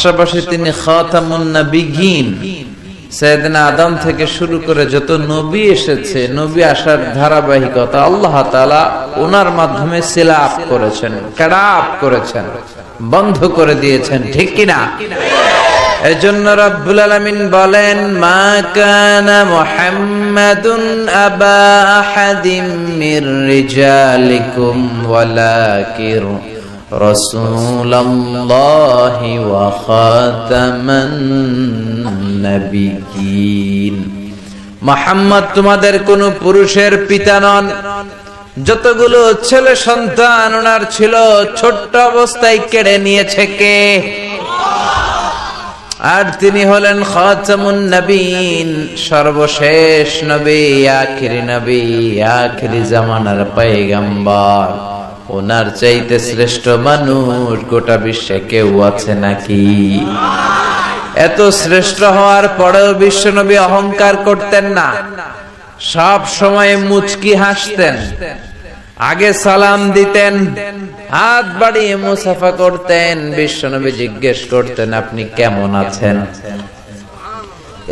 পাশাপাশি তিনি খাতামুন নবিয়্যিন, সাইয়েদনা আদম থেকে শুরু করে যত নবী এসেছে, নবী আসার ধারাবাহিকতা আল্লাহ তাআলা ওনার মাধ্যমে সিলাপ করেছেন, কারাপ করেছেন, বন্ধ করে দিয়েছেন, ঠিক কিনা? এজন্য রব্বুল আলামিন বলেন, মা কানা মুহাম্মাদুন আবা আহাদিম মির রিজালিকুম ওয়ালাকিন রাসূলুল্লাহি ওয়া খাতামান নাবিয়্যিন। মুহাম্মদ তোমাদের কোন পুরুষের পিতা নন। যতগুলো ছেলে সন্তান ওনার ছিল, ছোট্ট অবস্থায় কেড়ে নিয়েছে কে? আর তিনি হলেন খাতামুন নবীন, সর্বশেষ নবী, আখিরি নবী, আখিরি জামানার পয়গম্বর। ওনার চাইতে শ্রেষ্ঠ মানুষ গোটা বিশ্বে কেউ আছে নাকি? এত শ্রেষ্ঠ হওয়ার পরেও বিশ্বনবী অহংকার করতেন না, সব সময় মুচকি হাসতেন, আগে সালাম দিতেন, হাত বাড়িয়ে মুসাফা করতেন। বিশ্বনবী জিজ্ঞেস করতেন, আপনি কেমন আছেন?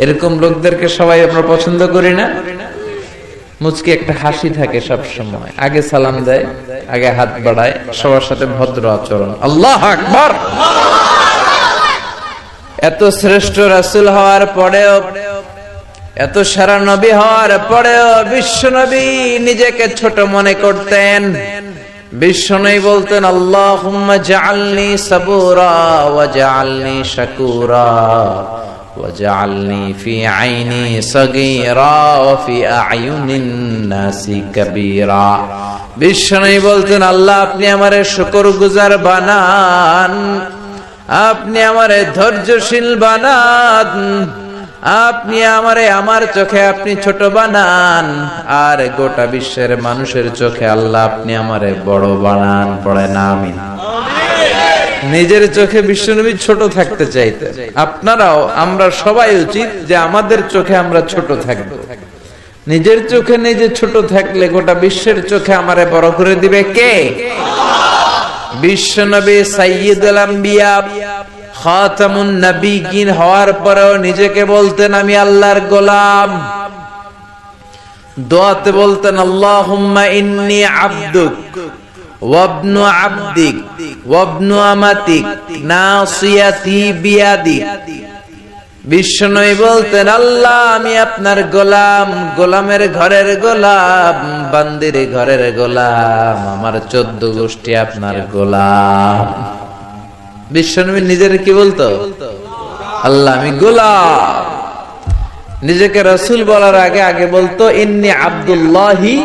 এরকম লোকদেরকে সবাই আমরা পছন্দ করি না? মুচকি একটা হাসি থাকে সব সময়, আগে সালাম দেয়, আগে হাত বাড়ায়, সবার সাথে ভদ্র আচরণ। আল্লাহু আকবার। এত শ্রেষ্ঠ রাসূল হওয়ার পরেও, এত সারা নবী হওয়ার পরেও বিশ্বনবী নিজেকে ছোট মনে করতেন। বিশ্বনবী বলতেন, আল্লাহুম্মা জাআলনি সাবুরা ওয়া জাআলনি শাকুরা ওয়া জাআলনি ফি আইনি সাগীরা ওয়া ফি আয়ুনিন নাসি কাবীরা। বিশ্বনবী বলতেন, আল্লাহ আপনি আমারে শুকরগুজার বানান, আপনি আমারে ধৈর্যশীল বানান, আপনি আমারে আমার চোখে আপনি ছোট বানান, আর গোটা বিশ্বের মানুষের চোখে আল্লাহ আপনি আমারে বড় বানান। পড়ে না আমিন। নিজের চোখে বিশ্বনবী ছোট থাকতে চাইতেন। আপনারাও, আমরা সবাই উচিত যে আমাদের চোখে আমরা ছোট থাকব। নিজের চোখে নিজে ছোট থাকলে গোটা বিশ্বের চোখে আমারে বড় করে দিবে কে? বিশ্বনবী সাইয়্যিদুল আম্বিয়া, খাতামুন নবিয়্যিন হওয়ার পরেও নিজেকে বলতেন, আমি আল্লাহর গোলাম। দোয়াতে বলতেন, আল্লাহুম্মা ইন্নী আবদুক ওয়া ইবনু আবদিক ওয়া ইবনু আমাতিক নাসিয়াতি বিয়াদিক। বিশ্বনবী বলতেন, আল্লাহ আমি আপনার গোলাম, গোলামের ঘরের গোলাম, বান্দির ঘরের গোলাম, আমার 14 গোষ্ঠী আপনার গোলাম। বিশ্বনবী নিজের কি বলতো? আল্লাহ আমি গোলাম। নিজেকে রাসূল বলার আগে আগে বলতো, ইন্নী আব্দুল্লাহি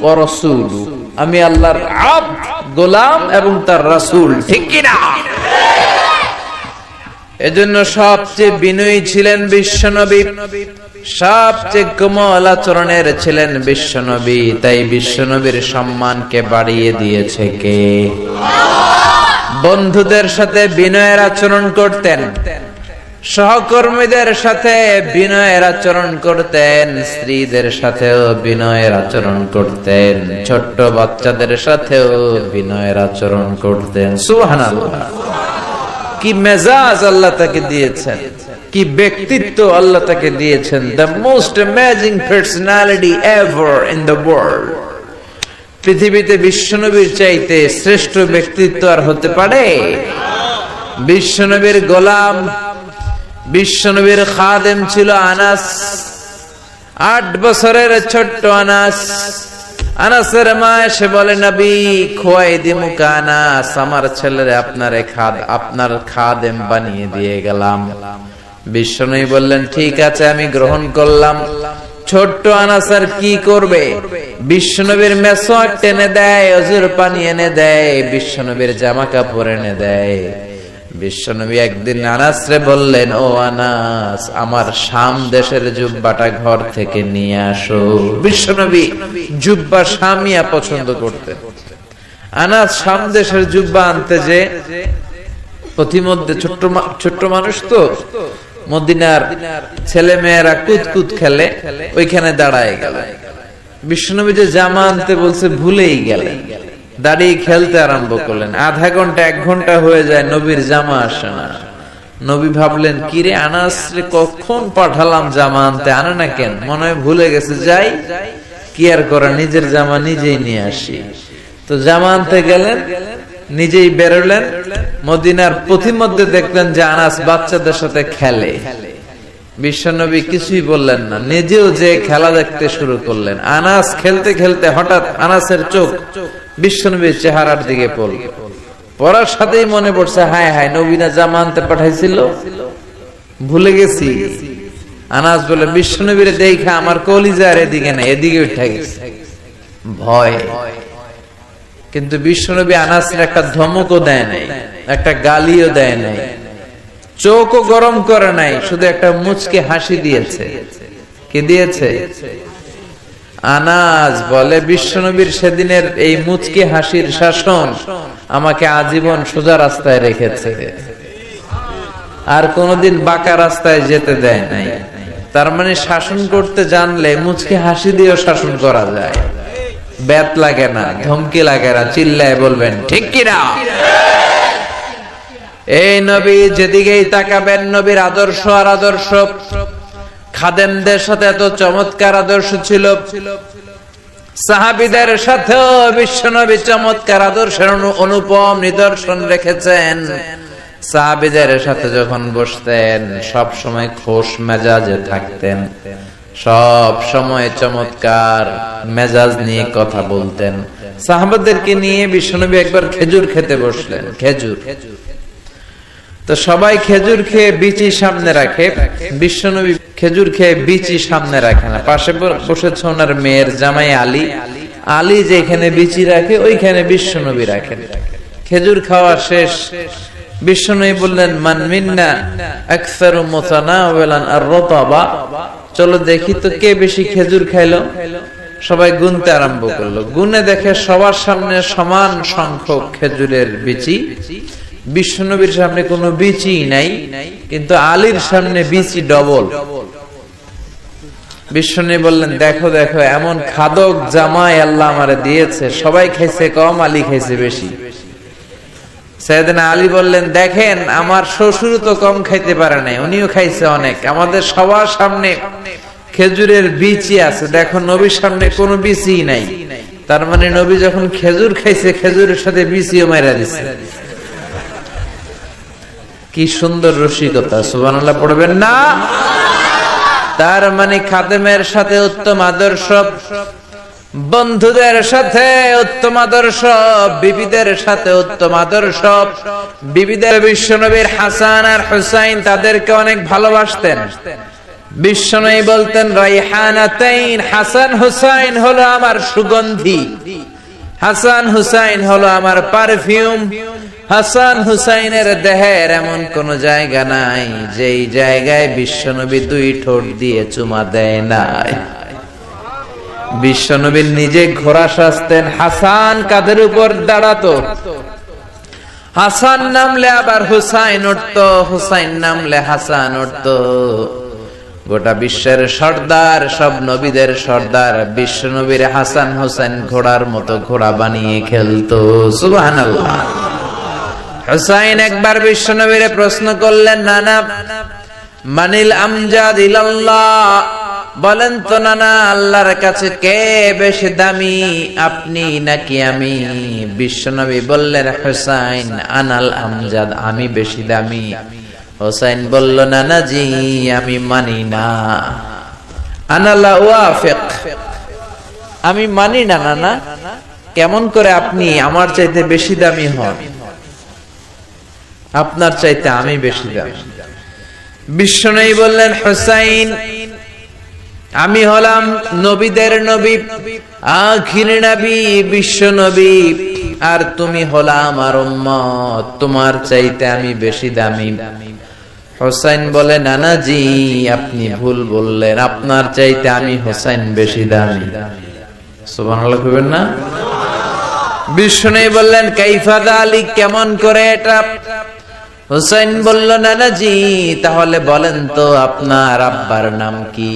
ওয়া রাসূলু, আমি আল্লাহর আব্দ, গোলাম এবং তার রাসূল, ঠিক কি না? এজন্য সবচেয়ে বিনয়ী ছিলেন বিশ্বনবী, সবচেয়ে কোমল আচরণের ছিলেন বিশ্বনবী। তাই বিশ্বনবীর সম্মানকে বাড়িয়ে দিয়েছে কে? বন্ধুদের সাথে বিনয়ের আচরণ করতেন, সহকর্মীদের সাথে বিনয়ের আচরণ করতেন, স্ত্রীদের সাথেও বিনয়ের আচরণ করতেন, ছোট্ট বাচ্চাদের সাথেও বিনয়ের আচরণ করতেন। সুবহানাল্লাহ। কি মেজাজ আল্লাহ তাকে দিয়েছেন, কি ব্যক্তিত্ব আল্লাহ তাকে দিয়েছেন। The most amazing personality ever in the world. পৃথিবীতে বিশ্বনবীর চাইতে শ্রেষ্ঠ ব্যক্তিত্ব আর হতে পারে? বিশ্বনবীর গোলাম, বিশ্বনবীর খাদেম ছিল আনাস, 8 বছরের ছোট্ট আনাস। আনাসের মা এসে বলে, নবী খোয়াই দিমুক আনাস, আমার ছেলেরে আপনার খাদেম বানিয়ে দিয়ে গেলাম। বিশ্বনবী বললেন, ঠিক আছে আমি গ্রহণ করলাম। ছোট্ট আনাস আর কি করবে? বিশ্বনবীর মেসওয়াক টেনে দেয়, অজুর পানি এনে দেয়, বিশ্বনবীর জামা কাপড় এনে দেয়। বিশ্বনবী একদিন আনাসরে বললেন, ও আনাস, আমার শাম দেশের জুব্বাটা ঘর থেকে নিয়ে আসো। বিশ্বনবী জুব্বা শামিয়া পছন্দ করতেন। আনাস শাম দেশের জুব্বা আনতে যে পথিমধ্যে, ছোট্ট মানুষ তো, মদিনার ছেলে মেয়েরা কুতকুত খেলে, ওইখানে দাঁড়ায় গেল। বিশ্বনবী যে জামা আনতে বলছে ভুলেই গেলেন, দাঁড়িয়ে খেলতে আরম্ভ করলেন। আধা ঘন্টা 1 ঘন্টা হয়ে যায়, নবীর জামা আসে না। নবী ভাবলেন কিরে আনাস রে কখন পাঠালাম জামা আনতে, আনে না কেন, মনে হয় ভুলে গেছে, যাই কি আর করা, নিজের জামা নিজেই নিয়ে আসি। তো জামা আনতে গেলেন, নিজেই বেরোলেন, মদিনার পথিমধ্যে দেখলেন যে আনাস বাচ্চাদের সাথে খেলে। বিশ্বনবী কিছুই বললেন না, নিজেও যে খেলা দেখতে শুরু করলেন। আনাস খেলতে খেলতে হঠাৎ আনাসের চোখ বিশ্বনবীর চেহারার দিকে পড়ল, পড়ার সাথেই মনে পড়ছে, হায় হায় নবী না জামা আনতে পাঠাইছিল, ভুলে গেছি। আনাস বলে বিশ্বনবীর দেখা আমার কলিজার এদিকে না, এদিকে উঠে গেছে ভয়। কিন্তু বিশ্বনবী আনাসের একটা ধমকও দেয় নাই, একটা গালিও দেয় নাই, চোখও গরম করে নাই, শুধু একটা মুচকে হাসি দিয়েছে। কি দিয়েছে? আনাস বলে বিশ্বনবীর সেদিনের এই মুচকি হাসির শাসন আমাকে আজীবন সোজা রাস্তায় রেখেছে, আর কোনোদিন বাঁকা রাস্তায় যেতে দেয় নাই। তার মানে শাসন করতে জানলে মুচকি হাসি দিয়েও শাসন করা যায়, ব্যাত লাগে না, ধমকি লাগে না, চিল্লায় বলবেন ঠিক কিনা। এই নবী যেদিকেই তাকাবেন নবীর আদর্শ আর আদর্শ। খাদেমদের সাথে এত চমৎকার আদর্শ ছিল, সাহাবীদের সাথেও বিশ্বনবী চমৎকার আদর্শের অনুপম নিদর্শন রেখেছেন। সাহাবীদের সাথে যখন বসতেন সব সময় খোশ মেজাজে থাকতেন, সব সময় চমৎকার মেজাজ নিয়ে কথা বলতেন। সাহাবাদেরকে নিয়ে বিশ্বনবী একবার খেজুর খেতে বসলেন, খেজুর তো সবাই খেজুর খেয়ে বিচি সামনে রাখে, বিশ্বনবী খেজুর খেয়ে বিচি সামনে রাখে না, পাশে বসেছে ওনার মেয়ের জামাই আলী। আলী যেখানে বিচি রাখে ওইখানে বিশ্বনবী রাখেন। খেজুর খাওয়া শেষ, বিশ্বনবী বললেন মান মিন্না আকসারু মুতানাওয়ালান আর-রাতাবা, চলো দেখি তো কে বেশি খেজুর খাইলো। সবাই গুনতে আরম্ভ করলো, গুনে দেখে সবার সামনে সমান সংখ্যক খেজুরের বিচি, বিশ্বনবীর সামনে কোনো বিচি নাই, কিন্তু আলীর সামনে বিচি ডবল। বিশ্বনবী বললেন দেখো দেখো এমন খাদক জামাই আল্লাহ আমারে দিয়েছে, সবাই খাইছে কম, আলী খাইছে বেশি। সাইয়েদনা আলী বললেন দেখেন আমার শ্বশুর তো কম খাইতে পারে নাই, উনিও খাইছে অনেক, আমাদের সবার সামনে খেজুরের বিচি আছে, দেখো নবীর সামনে কোনো বিচি নাই। তার মানে নবী যখন খেজুর খাইছে খেজুরের সাথে বিচিও মাইরা দিছে। কি সুন্দর রসিকতা, সুবহানাল্লাহ পড়বেন না? তার মানে খাদেমের সাথে উত্তম আদর্শ, বন্ধুদের সাথে উত্তম আদর্শ, বিবিদের সাথে উত্তম আদর্শ। বিবিদের বিশ্বনবীর হাসান আর হুসাইন তাদেরকে অনেক ভালোবাসতেন। বিশ্বনবী বলতেন রাইহানাতাইন, হাসান হুসাইন হলো আমার সুগন্ধি, হাসান হুসাইন হলো আমার পারফিউম। হাসান হুসাইনের দেহের এমন কোন জায়গা নাই যেই জায়গায় বিশ্বনবী দুই ঠোঁট দিয়ে চুমা দেয় নাই। বিশ্বনবী নিজে ঘোড়া সাজতেন, হাসান কাঁধের উপর দাঁড়াতো, হাসান নামলে আবার হুসাইন উঠতো, হুসাইন নামলে হাসান উঠতো। গোটা বিশ্বের সর্দার, সব নবীদের সর্দার বিশ্বনবীর হাসান হুসাইন ঘোড়ার মতো ঘোড়া বানিয়ে খেলতো। সুবহানাল্লাহ। হুসাইন একবার বিশ্বনবীর প্রশ্ন করলেন নানা মানিল আমজাদ ইলাল্লাহ, বলেন তো নানা আল্লাহর কাছে কে বেশি দামি, আপনি নাকি আমি? বিশ্বনবী বললেন হুসাইন আনাল আমজাদ, আমি বেশি দামি। হুসাইন বলল নানাজি আমি মানি না, আনা লা ওয়াফিক, আমি মানি না নানা। কেমন করে আপনি আমার চাইতে বেশি দামি হন? আপনার চাইতে আমি বেশি দামি। বিশ্বনবী বললেন হুসাইন আমি হলাম নবীদের নবী, আখির নবী, বিশ্ব নবী, আর তুমি হলা আমার উম্মত, তোমার চাইতে আমি বেশি দামি। হুসাইন বলে নানাজি আপনি ভুল বললেন, আপনার চাইতে আমি হুসাইন বেশি দামি। সুবহানাল্লাহ কইবেন না? বিশ্বনবী বললেন কাইফা যালিক, কেমন করে এটা? হুসাইন বলল নানাজি তাহলে বলেন তো আপনার আব্বার নাম কি?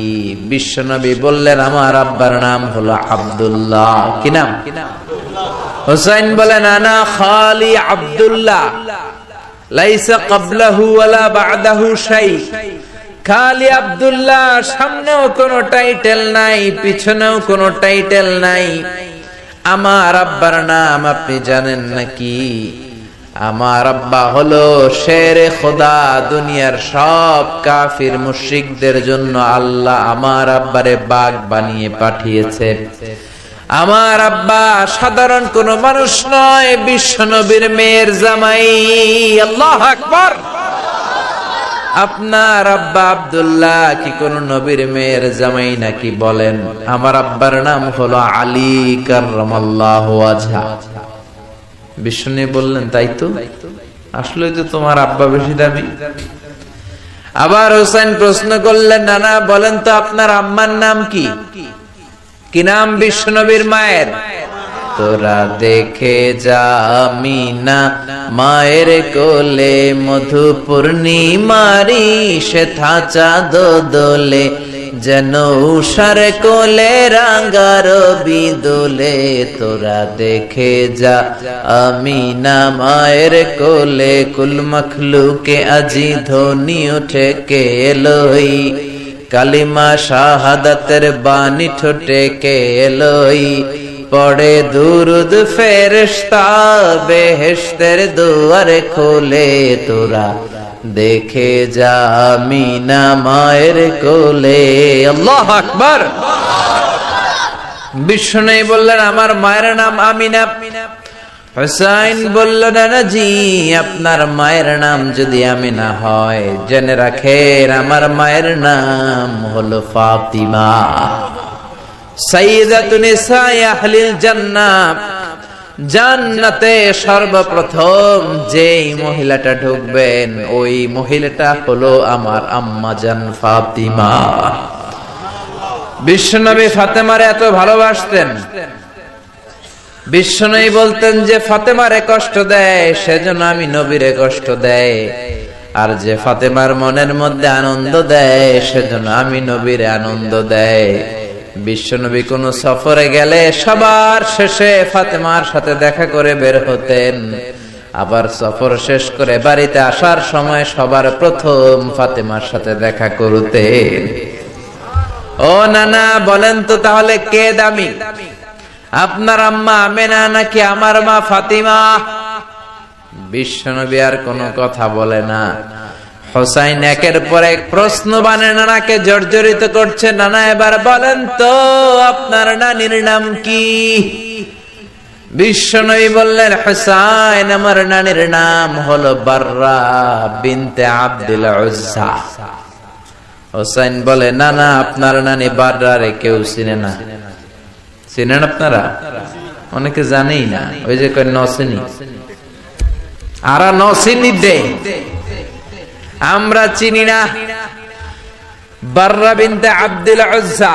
বিশ্বনবী বললেন আমার আব্বার নাম হলো আব্দুল্লাহ। কি নাম? হুসাইন বলেন আনা খালি আব্দুল্লাহ, লাইসা ক্বাবলাহু ওয়ালা বা'দাহু শাই। খালি আব্দুল্লাহ, সামনেও কোনো টাইটেল নাই, পিছনেও কোনো টাইটেল নাই। আমার আব্বার নাম আপনি জানেন নাকি? আমার আব্বা হলো শেরে খোদা। দুনিয়ার সব কাফির মুশরিকদের জন্য আল্লাহ আমার আব্বারে বাঘ বানিয়ে পাঠিয়েছে। আমার আব্বা সাধারণ কোন মানুষ নয়, বিশ্বনবীর মেয়ের জামাই। আল্লাহু আকবার। আপনার আব্বা আব্দুল্লাহ কি কোন নবীর মেয়ের জামাই নাকি? বলেন। আমার আব্বার নাম হলো আলী কাররামাল্লাহু ওয়াজহা। বিষ্ণু বললেন, তাই তো, আসলে তো তোমার আব্বা বেশি দামি। আবার হোসেন প্রশ্ন করলেন, নানা বলেন তো আপনার আম্মার নাম কি? কি নাম বিশ্বনবীর মায়ের? তোরা দেখে যা আমিনা মায়ের কোলে, মধু পূর্ণিমারি সেথা চাঁদ দোলে, যেন উষার কোলে রাঙ্গার বিদোলে। তোরা দেখে যা আমিনা মায়ের কোলে, কুল মখলুকে আজি ধ্বনি উঠে কে এলোই, কালিমা শাহাদাতের বাণী ঠোঁটে কে এলোই, পড়ে দুরুদ ফেরেশতা বেহেশতের দুয়ার খোলে। তোরা দেখে যা আমিনা মায়ের কোলে। আল্লাহু আকবার। বিষ্ণু বললেন, আমার মায়ের নাম আমিনা। হুসাইন বলল, নানাজি আপনার মায়ের নাম যদি আমিনা হয়, জেনে রাখেন আমার মায়ের নাম হলো ফাতিমা। সাইয়্যিদাতুন নিসাই আহলিল জান্নাহ। জান্নাতে সর্বপ্রথম যেই মহিলাটা ঢুকবেন, ওই মহিলাটা হলো আমার আম্মা জান ফাতিমা। বিশ্বনবী ফাতেমারে এত ভালোবাসতেন, বিশ্বনবী বলতেন যে ফাতেমারে কষ্ট দেয় সেজন্য আমি নবীরে কষ্ট দেয়, আর যে ফাতেমার মনের মধ্যে আনন্দ দেয় সেজন্য আমি নবীরে আনন্দ দেয়। বিশ্বনবী কোন সফরে গেলে সবার শেষে ফাতেমার সাথে দেখা করে বের হতেন, আবার সফর শেষ করে বাড়িতে আসার সময় সবার প্রথম ফাতেমার সাথে দেখা করতেন। ও নানা বলেন তো তাহলে কে দামি, আপনার আম্মা আমেনা নাকি আমার মা ফাতিমা? বিশ্বনবী আর কোনো কথা বলে না। হোসাইন একের পর এক প্রশ্ন বানে নানাকে জর্জরিত করছে। নানা এবার বলেন তো আপনার নানির নাম কি? বিশ্বনবী বললেন, হোসাইন আমার নানির নাম হলো বাররা বিনতে আব্দুল উজ্জা। হোসাইন বলে, নানা আপনার নানি বাররারে কেউ চিনে না। চিনেন আপনারা? অনেকে জানেই না। ওই যে কয় নসিনি, আরা নসিনি দে, আমরা চিনি না। বাররা বিনতে আব্দুল উজ্জা।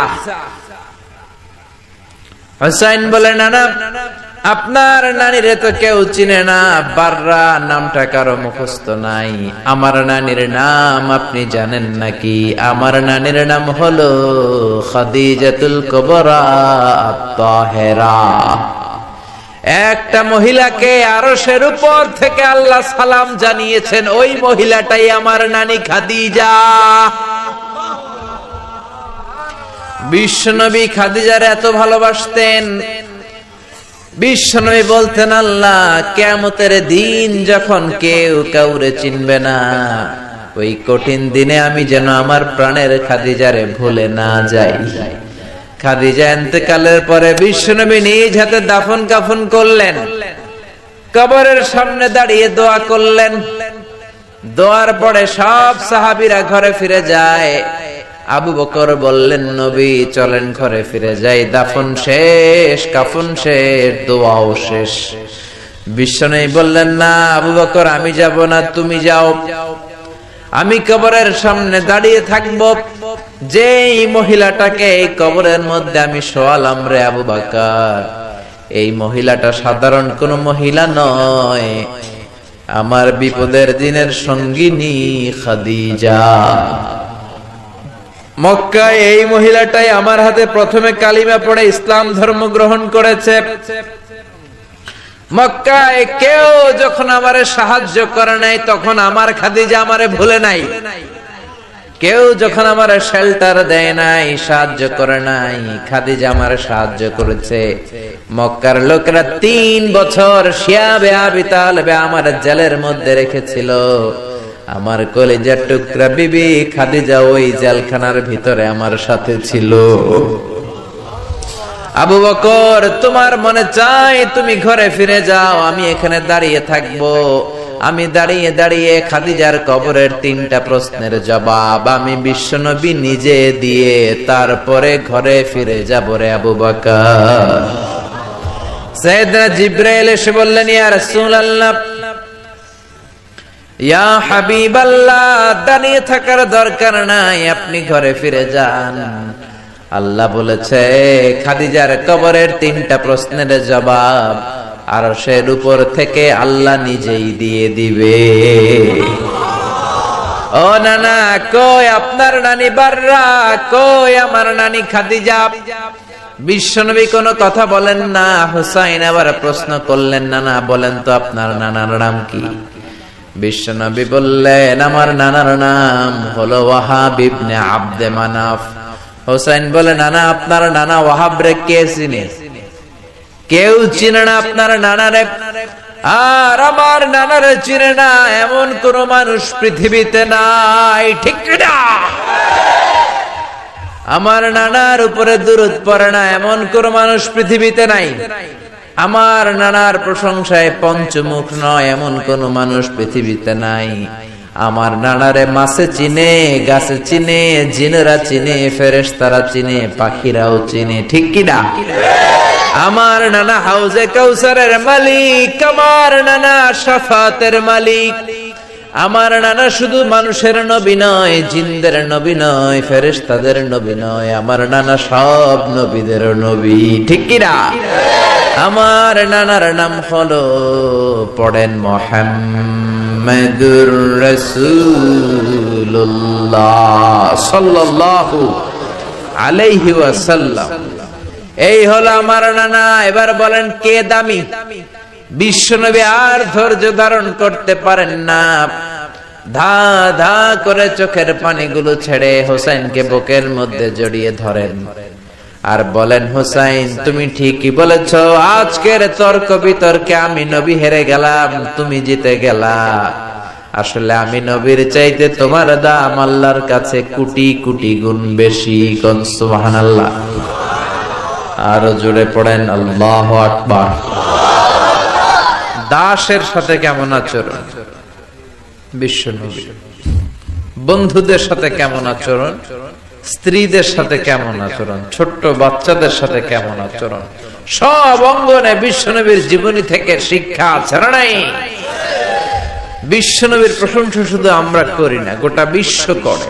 হোসাইন বলে, নানা আপনার নানিরে তো কেউ চিনে না, বাররা নামটা কারো মুখস্থ নাই। আমার নানির নাম আপনি জানেন নাকি? আমার নানির নাম হলো খাদিজাতুল কুবরা আত-তাহেরা। একটা মহিলাকে আরশের উপর থেকে আল্লাহ সালাম জানিয়েছেন, ওই মহিলাটাই আমার নানি খাদিজা। বিশ্বনবী খাদিজারে এত ভালোবাসতেন, বিশ্বনবী বলতেন, আল্লাহ কিয়ামতের দিন যখন কেউ কাউরে চিনবে না, ওই কঠিন দিনে আমি যেন আমার প্রাণের খাদিজারে ভুলে না যাই। খাদিজা ইন্তেকালের পরে বিশ্বনবী নিজ হাতে দাফন কাফন করলেন, কবরের সামনে দাঁড়িয়ে দোয়া করলেন। দোয়ার পরে সব সাহাবীরা ঘরে ফিরে যায়। আবু বকর বললেন, নবী চলেন ঘরে ফিরে যাই, দাফন শেষ, কাফন শেষ, দোয়াও শেষ। বিশ্বনবী বললেন, না আবু বকর আমি যাব না, তুমি যাও, আমি কবরের সামনে দাঁড়িয়ে থাকব। যেই মহিলাটাকে এই কবরের মধ্যে আমি শোয়ালাম রে আবু বকর, এই মহিলাটা সাধারণ কোন মহিলা নয়, আমার বিপদের দিনের সঙ্গিনী খাদিজা। মক্কায় এই মহিলাটাই আমার হাতে প্রথমে কালিমা পড়ে ইসলাম ধর্ম গ্রহণ করেছে। মক্কায় কেউ যখন আমারে সাহায্য করে নাই তখন আমার খাদিজা আমারে ভুলে নাই। কেউ যখন আমারে শেল্টার দেয় নাই, সাহায্য করে নাই, খাদিজা আমারে সাহায্য করেছে। মক্কার লোকেরা 3 বছর শিয়াবে আবি তালেবে আমার জেলের মধ্যে রেখেছিল। আমার কলিজার টুকরা বিবি খাদিজা ওই জেলখানার ভিতরে আমার সাথে ছিল। আবু বকর, তোমার মনে চাই তুমি ঘরে ফিরে যাও, আমি এখানে দাঁড়িয়ে থাকবো। আমি দাঁড়িয়ে দাঁড়িয়ে খাদিজার কবরের 3টা প্রশ্নের জবাব আমি বিশ্বনবী নিজে দিয়ে তারপরে ঘরে ফিরে যাব রে আবু বকর। সাইয়েদনা জিবরাইল এসে বললেন, ইয়া রাসূলুল্লাহ, ইয়া হাবিবাল্লাহ, দাঁড়িয়ে থাকার দরকার নাই, আপনি ঘরে ফিরে যান। আল্লাহ বলেছে খাদিজার কবরের 3টা প্রশ্নের জবাব আরশের উপর থেকে আল্লাহ নিজেই দিয়ে দিবে। ও নানা, কই আপনার নানি বাররা, কই আমার নানি খাদিজা? বিশ্বনবী কোনো কথা বলেন না। হুসাইন আবার প্রশ্ন করলেন, নানা বলেন তো আপনার নানার নাম কি? বিশ্বনবী বললেন, আমার নানার নাম হলো ওয়াহাব ইবনে আব্দে মানাফ। হুসাইন বলে, নানা আপনার নানা ওয়াহাব রে কে চিনে? কেউ চিনে না আপনার নানারে। আর আমার নানারে চিনে না এমন কোন মানুষ পৃথিবীতে নাই, ঠিক না? আমার নানার উপরে দুরূদ পড়ে না এমন কোন মানুষ পৃথিবীতে নাই। আমার নানার প্রশংসায় পঞ্চমুখ নয় এমন কোন মানুষ পৃথিবীতে নাই। আমার নানারে মাছে চিনে, গাছে চিনে, জিনেরা চিনে, ফেরেশতারা চিনে, পাখিরাও চিনে, ঠিক কি না? আমার নানা হাউজে কাউসারের মালিক, আমার নানা শাফাতের মালিক। আমার নানা শুধু মানুষের নবী নয়, জিনদের নবী নয়, ফেরেশতাদের নবী নয়, আমার নানা সব নবীদের নবী, ঠিক কি না? আমার নানার নাম হলো, পড়েন, মুহাম্মাদুর রাসূলুল্লাহ সাল্লাল্লাহু আলাইহি ওয়াসাল্লাম। এই হলো আমার নানা। এবার বলেন কে দামি? বিশ্বনবী আর ধৈর্য ধারণ করতে পারেন না, ধা ধা করে চোখের পানিগুলো ছেড়ে হোসেনকে বুকের মধ্যে জড়িয়ে ধরেন আর বলেন, হোসেন তুমি ঠিকই বলেছ, আজকের তর্ক বিতর্কে আমি নবী হেরে গেলাম, তুমি জিতে গেলা। আসলে আমি নবীর চাইতে তোমার দাম আল্লাহর কাছে কোটি কোটি গুণ বেশি। কোন সুবহানাল্লাহ। আরো জোরে পড়েন আল্লাহু আকবার। দাসের সাথে কেমন আচরণ বিশ্বনবী, বন্ধুদের সাথে কেমন আচরণ, স্ত্রীদের সাথে কেমন আচরণ, ছোট্ট বাচ্চাদের সাথে কেমন আচরণ, সব অঙ্গনে বিশ্বনবীর জীবনী থেকে শিক্ষা ছাড়া নাই। বিশ্বনবীর প্রশংসা শুধু আমরা করি না, গোটা বিশ্ব করে।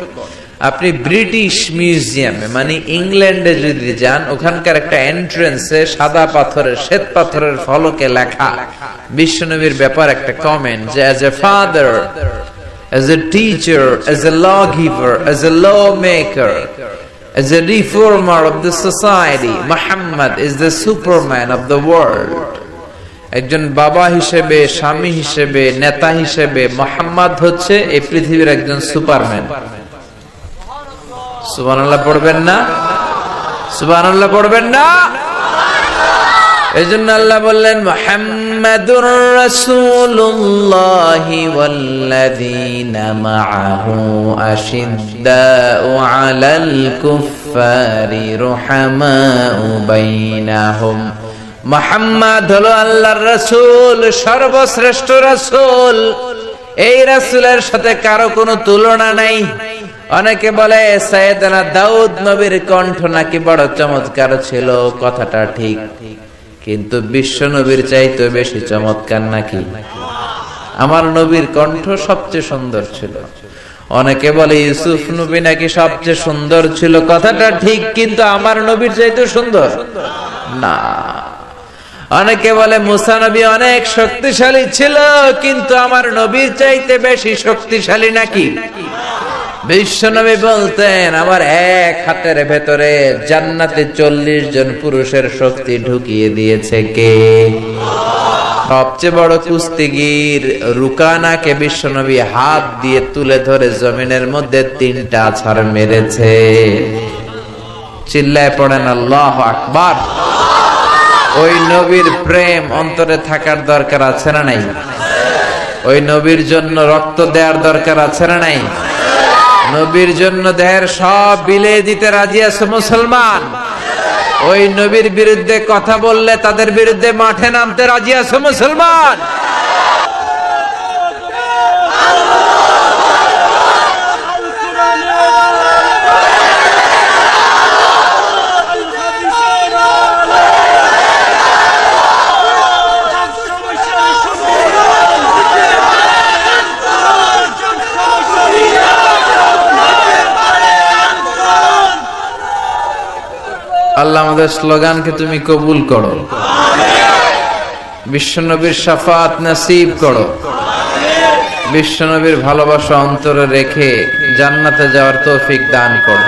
আপনি ব্রিটিশ মিউজিয়ামে মানে ইংল্যান্ডে যদি যান, ওখানকার একটা এন্ট্রেন্সে সাদা পাথরের, শ্বেত পাথরের ফলকে লেখা বিশ্বনবীর ব্যাপার একটা কমেন্ট যে as a father, as a teacher, as a lawgiver, as a lawmaker, as a reformer of the society, Muhammad is the superman of the world. একজন বাবা হিসেবে, স্বামী হিসেবে, নেতা হিসেবে মুহাম্মদ হচ্ছে এই পৃথিবীর একজন সুপারম্যান। সুবহানাল্লাহ পড়বেন না? সুবহানাল্লাহ পড়বেন না? এজন্য আল্লাহ বললেন, মুহাম্মাদুর রাসূলুল্লাহি ওয়াল্লাযীনা মাআহু আশিদ্দাউ আলাল কুফফারি রুহামাউ বাইনাহুম। মুহাম্মদ হলো আল্লাহর রাসূল, সর্বশ্রেষ্ঠ রাসূল। এই রাসূলের সাথে কারো কোনো তুলনা নাই। অনেকে বলে সাইয়েদনা দাউদ নবীর কণ্ঠ নাকি বড় চমৎকার ছিল, কথাটা ঠিক, কিন্তু বিশ্ব নবীর চাইতে বেশি চমৎকার নাকি? আমার নবীর কণ্ঠ সবচেয়ে সুন্দর ছিল। অনেকে বলে ইউসুফ নবী নাকি সবচেয়ে সুন্দর ছিল, কথাটা ঠিক, কিন্তু আমার নবীর চাইতে সুন্দর না। অনেকে বলে মুসা নবী অনেক শক্তিশালী ছিল, কিন্তু আমার নবীর চাইতে বেশি শক্তিশালী নাকি? বিশ্বনবী বলতেন আমার এক হাতের ভেতরে জান্নাতে 40 জন পুরুষের শক্তি ঢুকিয়ে দিয়েছে কে? সবচেয়ে বড় কুস্তিগির রুকানাকে বিশ্বনবী হাত দিয়ে তুলে ধরে জমিনের মধ্যে 3টা আছাড় মেরেছে। চিল্লায় পড়েন আল্লাহু আকবার। ওই নবীর প্রেম অন্তরে থাকার দরকার আছে না নাই? ওই নবীর জন্য রক্ত দেওয়ার দরকার আছে না নাই? নবীর জন্য দেহের সব বিলিয়ে দিতে রাজি আছে মুসলমান? ওই নবীর বিরুদ্ধে কথা বললে তাদের বিরুদ্ধে মাঠে নামতে রাজি আছে মুসলমান? আল্লাহ আমাদের স্লোগানকে তুমি কবুল করো, বিশ্বনবীর শাফাত নসিব করো, বিশ্বনবীর ভালোবাসা অন্তরে রেখে জান্নাতে যাওয়ার তৌফিক দান করো।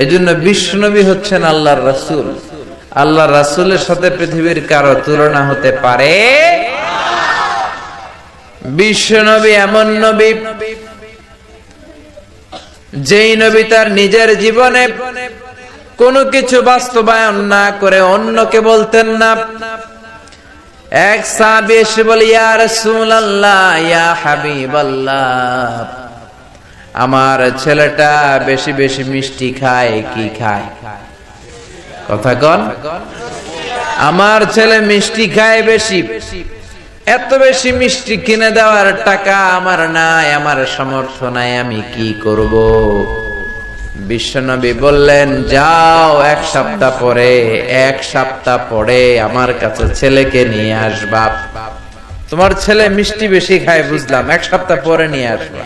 এজন্য বিশ্বনবী হচ্ছেন আল্লাহর রাসূল। আল্লাহর রাসূলের সাথে পৃথিবীর কারো তুলনা হতে পারে? বিশ্বনবী এমন নবী যেই নবী তার নিজের জীবনে কোনো কিছু বাস্তবায়ন না করে অন্যকে বলতেন না। এক সাহাবী এসে বলে, ইয়া রাসূলুল্লাহ, ইয়া হাবিবাল্লাহ, আমার ছেলেটা বেশি বেশি মিষ্টি খায়। কি খায়? কথা কন। আমার ছেলে মিষ্টি খায় বেশি, এত বেশি মিষ্টি কিনে দেওয়ার টাকা আমার নাই, আমার সামর্থ্য নাই, আমি কি করব? বিশ্বনবী বললেন, যাও এক সপ্তাহ পরে আমার কাছে ছেলেকে নিয়ে আসবা। তোমার ছেলে মিষ্টি বেশি খায় বুঝলাম, 1 সপ্তাহ পরে নিয়ে আসবা।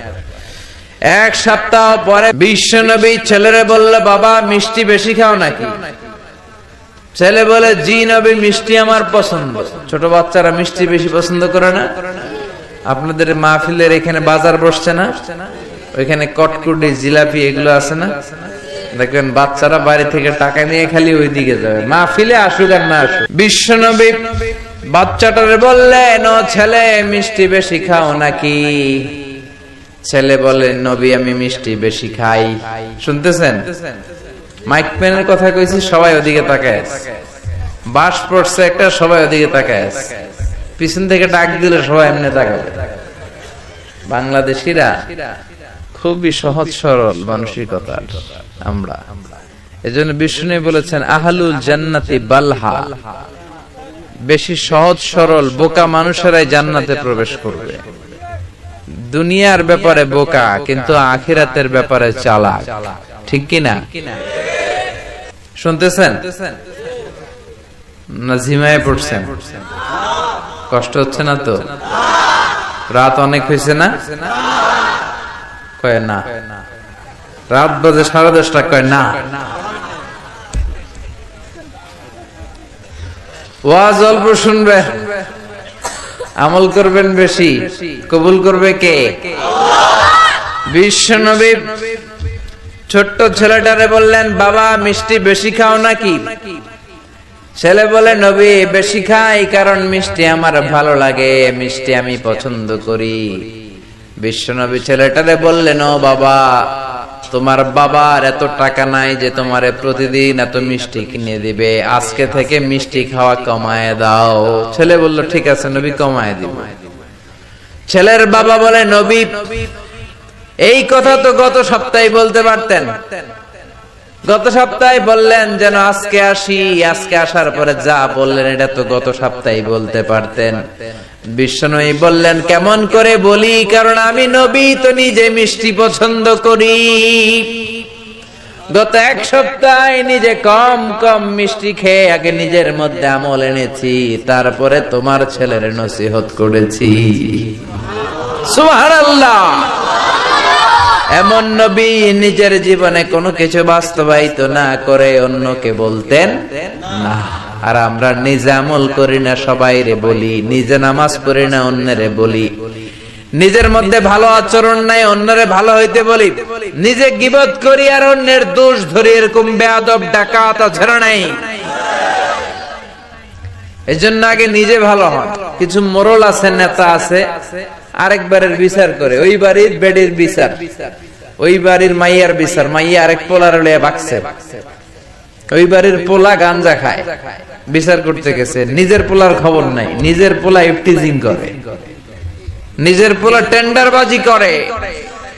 1 সপ্তাহ পরে বিশ্বনবী ছেলেরে বলল, বাবা মিষ্টি বেশি খাও নাকি? ছেলে বলে, জি নবী, মিষ্টি আমার পছন্দ। ছোট বাচ্চারা মিষ্টি বেশি পছন্দ করে না? আপনাদের মাহফিলের এখানে বাজার বসছে না? ওইখানে কটকুটি জিলাপি এগুলো আছে না? দেখবেন বাচ্চারা বাড়ি থেকে টাকা নিয়ে খালি ওই দিকে যাবে, মাহফিলে আসুক আর না আসুক। বিশ্বনবী বাচ্চাটারে বললেন, ও ছেলে মিষ্টি বেশি খাও নাকি? ছেলে বলে, নবী আমি মিষ্টি বেশি খাই। শুনতেছেন? মাইক ম্যানের কথা কইছি, সবাই ওদিকে তাকায়। বাস পড়ছে একটা, সবাই ওদিকে তাকায়। পিছন থেকে ডাক দিলে সবাই এমনি তাকাবে। বাংলাদেশিরা খুবই সহজ সরল মানসিকতার আমরা। এজন্য বিষ্ণু বলেছেন, আহলুল জান্নাতি বালহা, বেশি সহজ সরল বোকা মানুষেরাই জান্নাতে প্রবেশ করবে। দুনিয়ার ব্যাপারে বোকা, কিন্তু আখিরাতের ব্যাপারে চালাক। ঠিক কিনা? শুনতেছেন না? ঝিমায় পড়ছেন? কষ্ট হচ্ছে না তো? রাত অনেক হয়েছে না? কয় না। রাত বাজে 10:30। কয় না। ওয়াজ অল্প শুনবে, আমল করবেন বেশি। কবুল করবে কে? বিশ্বনবী ছোট্ট ছেলেটারে বললেন, বাবা মিষ্টি বেশি খাও নাকি? ছেলে বলে, নবী বেশি খাই, কারণ মিষ্টি আমার ভালো লাগে, মিষ্টি আমি পছন্দ করি। বিশ্বনবী ছেলেটারে বললেন, ও বাবা, তোমার বাবার এত টাকা নাই যে তোমারে প্রতিদিন এত মিষ্টি কিনে দিবে, আজকে থেকে মিষ্টি খাওয়া কমায় দাও। ছেলে বলল, ঠিক আছে নবী, কমায় দিব। ছেলের বাবা বলে, নবী এই কথা তো গত সপ্তাহে বলতে পারতেন। গত সপ্তাহে বললেন যেন আজকে আসি, আজকে আসার পরে যা বললেন এটা তো গত সপ্তাহে বলতে পারতেন। বিশ্বনবী বললেন, কেমন করে বলি, কারণ আমি নবী তো নিজে মিষ্টি পছন্দ করি। গত 1 সপ্তাহে নিজে কম কম মিষ্টি খেয়ে আগে নিজের মধ্যে আমল এনেছি, তারপরে তোমার ছেলের নসিহত করেছি। সুবহানাল্লাহ। এমন নবী নিজের জীবনে কোনো কিছু বাস্তবায়িত না করে অন্যকে বলতেন না। আর আমরা নিজে আমল করি না, সবাইরে বলি। নিজে নামাজ পড়ি না, অন্যরে বলি। নিজের মধ্যে ভালো আচরণ নাই, অন্যরে ভালো হইতে বলি, নিজে গীবত করি আর অন্যের দোষ ধরি, এরকম বেয়াদব ডাকাত আছে না নাই? এজন্য আগে নিজে ভালো হন। কিছু মোরল আছে, নেতা আছে, আরেকবারের বিচার করে, ওই বাড়ির বেডির বিচার, ওই বাড়ির মাইয়ার বিচার, মাইয়া আরেক পোলার লইয়া বাকছে, ওই বাড়ির পোলা গাঞ্জা খায়, বিচার করতে গেছে, নিজের পোলার খবর নাই, নিজের পোলা ইফটিজিং করে, নিজের পোলা টেন্ডারবাজি করে,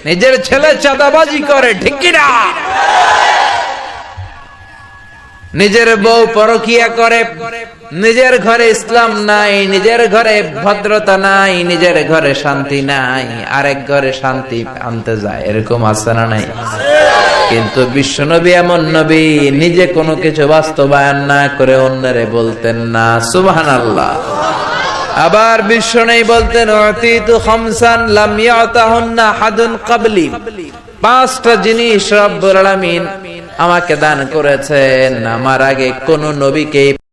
নিজের ছেলে চাঁদাবাজি করে, ঠিক কি না? নিজের বউ পরকিয়া করে, নিজের ঘরে ইসলাম নাই, নিজের ঘরে ভদ্রতা নাই, নিজের ঘরে শান্তি নাই, আরেক ঘরে শান্তি আনতে যায়, এরকম আছে না নাই? কিন্তু বিশ্বনবী এমন নবী, নিজে কোনো কিছু বাস্তবায়ন না করে অন্যরে বলতেন না সুবহানাল্লাহ। আবার বিশ্বনবী বলতেন উতিতু খামসান লাম ইয়াতাহুন্না হাদুন ক্বাবলি, পাঁচটা জিনিস রব্বুল আলামিন আমাকে দান করেছেন, আমার আগে কোন নবীকে